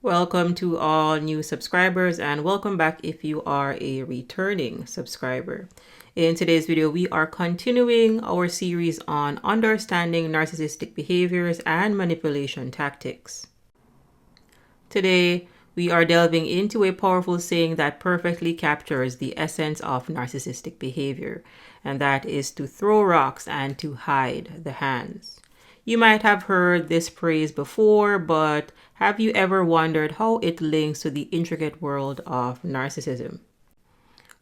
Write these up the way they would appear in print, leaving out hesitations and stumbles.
Welcome to all new subscribers and welcome back if you are a returning subscriber. In today's video, we are continuing our series on understanding narcissistic behaviors and manipulation tactics. Today, we are delving into a powerful saying that perfectly captures the essence of narcissistic behavior, and that is to throw rocks and to hide the hands. You might have heard this phrase before, but have you ever wondered how it links to the intricate world of narcissism?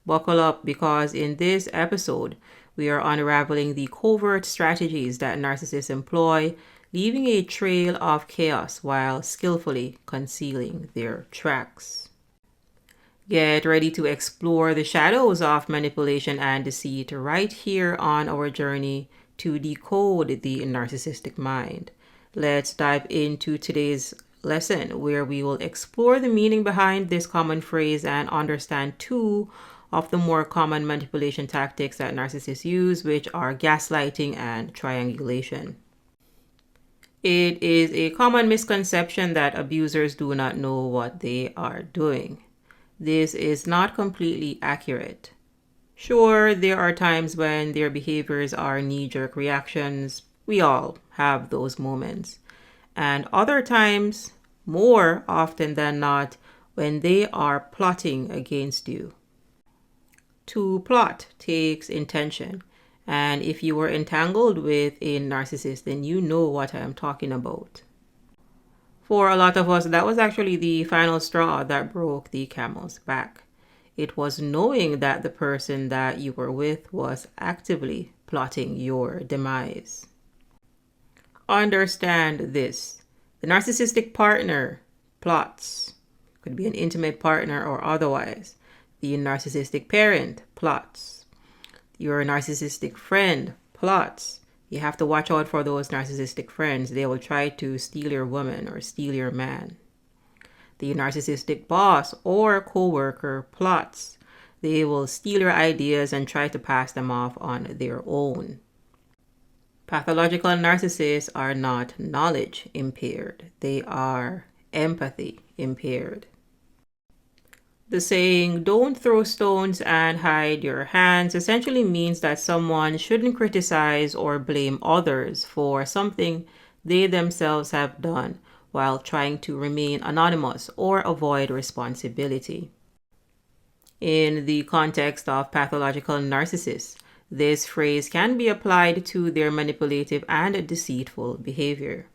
Buckle up, because in this episode, we are unraveling the covert strategies that narcissists employ, leaving a trail of chaos while skillfully concealing their tracks. Get ready to explore the shadows of manipulation and deceit right here on our journey to decode the narcissistic mind. Let's dive into today's lesson, where we will explore the meaning behind this common phrase and understand two of the more common manipulation tactics that narcissists use, which are gaslighting and triangulation. It is a common misconception that abusers do not know what they are doing. This is not completely accurate. Sure, there are times when their behaviors are knee-jerk reactions. We all have those moments. And other times, more often than not, when they are plotting against you. To plot takes intention. And if you were entangled with a narcissist, then you know what I am talking about. For a lot of us, that was actually the final straw that broke the camel's back. It was knowing that the person that you were with was actively plotting your demise. Understand this. The narcissistic partner plots. Could be an intimate partner or otherwise. The narcissistic parent plots. Your narcissistic friend plots. You have to watch out for those narcissistic friends. They will try to steal your woman or steal your man. The narcissistic boss or coworker plots. They will steal your ideas and try to pass them off on their own. Pathological narcissists are not knowledge impaired. They are empathy impaired. The saying, "don't throw stones and hide your hands," essentially means that someone shouldn't criticize or blame others for something they themselves have done while trying to remain anonymous or avoid responsibility. In the context of pathological narcissists, this phrase can be applied to their manipulative and deceitful behavior.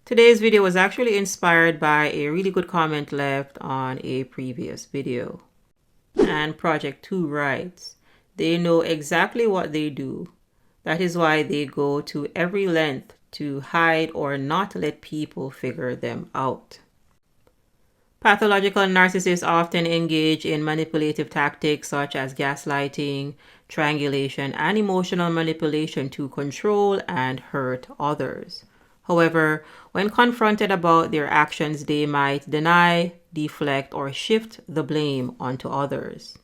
Today's video was actually inspired by a really good comment left on a previous video. And Project 2 writes, "They know exactly what they do. That is why they go to every length to hide or not let people figure them out." Pathological narcissists often engage in manipulative tactics such as gaslighting, triangulation, and emotional manipulation to control and hurt others. However, when confronted about their actions, they might deny, deflect, or shift the blame onto others.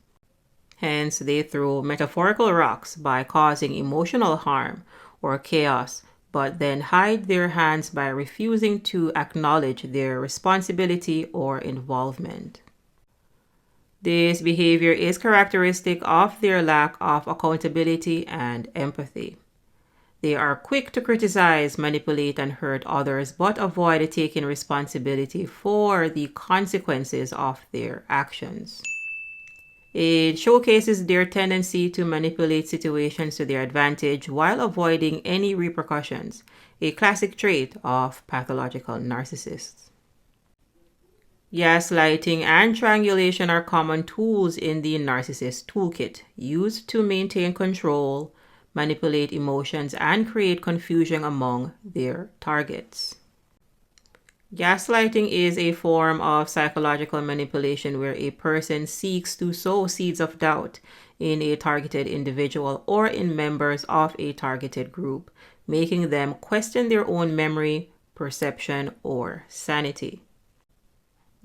Hence, they throw metaphorical rocks by causing emotional harm or chaos, but then hide their hands by refusing to acknowledge their responsibility or involvement. This behavior is characteristic of their lack of accountability and empathy. They are quick to criticize, manipulate, and hurt others, but avoid taking responsibility for the consequences of their actions. It showcases their tendency to manipulate situations to their advantage while avoiding any repercussions, a classic trait of pathological narcissists. Gaslighting and triangulation are common tools in the narcissist toolkit, used to maintain control, manipulate emotions, and create confusion among their targets. Gaslighting is a form of psychological manipulation where a person seeks to sow seeds of doubt in a targeted individual or in members of a targeted group, making them question their own memory, perception, or sanity.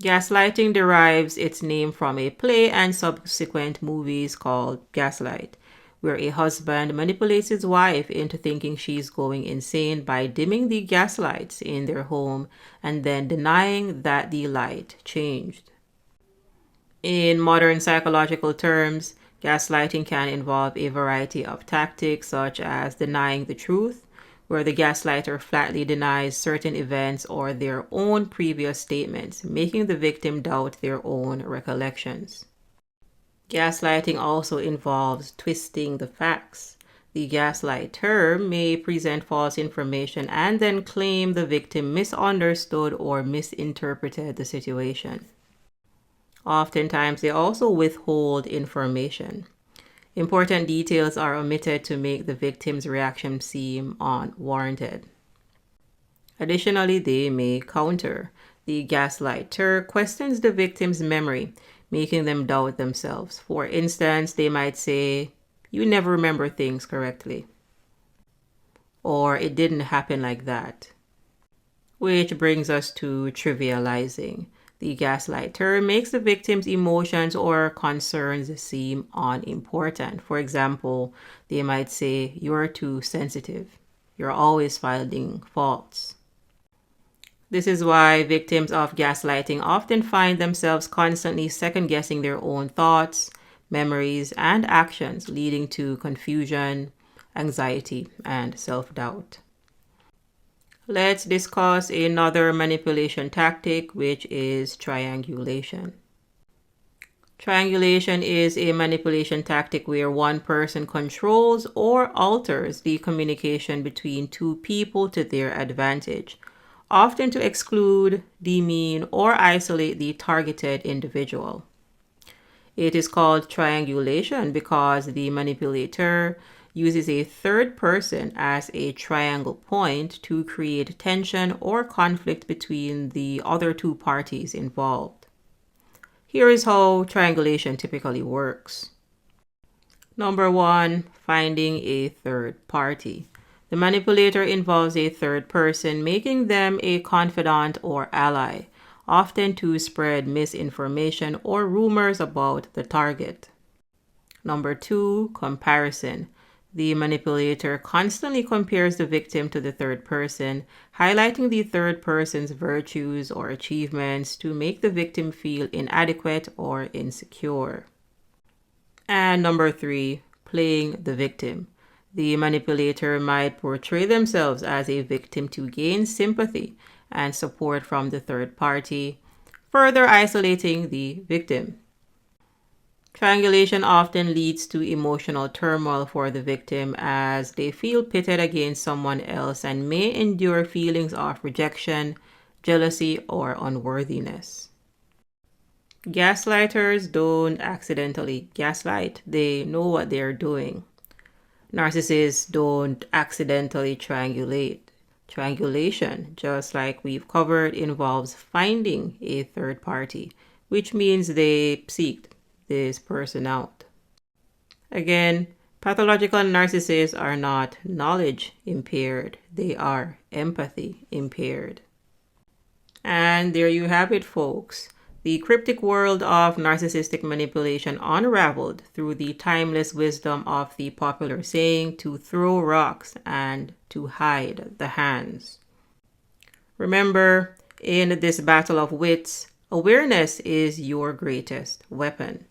Gaslighting derives its name from a play and subsequent movies called Gaslight, where a husband manipulates his wife into thinking she's going insane by dimming the gas lights in their home and then denying that the light changed. In modern psychological terms, gaslighting can involve a variety of tactics, such as denying the truth, where the gaslighter flatly denies certain events or their own previous statements, making the victim doubt their own recollections. Gaslighting also involves twisting the facts. The gaslighter may present false information and then claim the victim misunderstood or misinterpreted the situation. Oftentimes, they also withhold information. Important details are omitted to make the victim's reaction seem unwarranted. Additionally, they may counter. The gaslighter questions the victim's memory, making them doubt themselves. For instance, they might say, "You never remember things correctly," or "It didn't happen like that." Which brings us to trivializing. The gaslighter makes the victim's emotions or concerns seem unimportant. For example, they might say, "You're too sensitive. You're always finding faults." This is why victims of gaslighting often find themselves constantly second-guessing their own thoughts, memories, and actions, leading to confusion, anxiety, and self-doubt. Let's discuss another manipulation tactic, which is triangulation. Triangulation is a manipulation tactic where one person controls or alters the communication between two people to their advantage, often to exclude, demean, or isolate the targeted individual. It is called triangulation because the manipulator uses a third person as a triangle point to create tension or conflict between the other two parties involved. Here is how triangulation typically works. Number 1, finding a third party. The manipulator involves a third person, making them a confidant or ally, often to spread misinformation or rumors about the target. Number 2, comparison. The manipulator constantly compares the victim to the third person, highlighting the third person's virtues or achievements to make the victim feel inadequate or insecure. And number 3, playing the victim. The manipulator might portray themselves as a victim to gain sympathy and support from the third party, further isolating the victim. Triangulation often leads to emotional turmoil for the victim as they feel pitted against someone else and may endure feelings of rejection, jealousy, or unworthiness. Gaslighters don't accidentally gaslight, they know what they're doing. Narcissists don't accidentally triangulate. Triangulation, just like we've covered, involves finding a third party, which means they seek this person out. Again, pathological narcissists are not knowledge impaired, they are empathy impaired. And there you have it, folks. The cryptic world of narcissistic manipulation unraveled through the timeless wisdom of the popular saying to throw rocks and to hide the hands. Remember, in this battle of wits, awareness is your greatest weapon.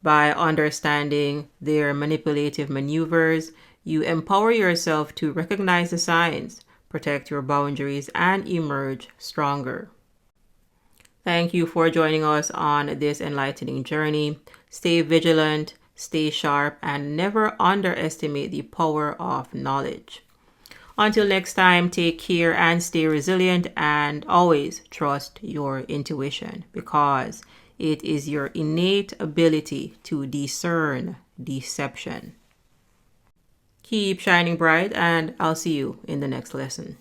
By understanding their manipulative maneuvers, you empower yourself to recognize the signs, protect your boundaries, and emerge stronger. Thank you for joining us on this enlightening journey. Stay vigilant, stay sharp, and never underestimate the power of knowledge. Until next time, take care and stay resilient, and always trust your intuition because it is your innate ability to discern deception. Keep shining bright, and I'll see you in the next lesson.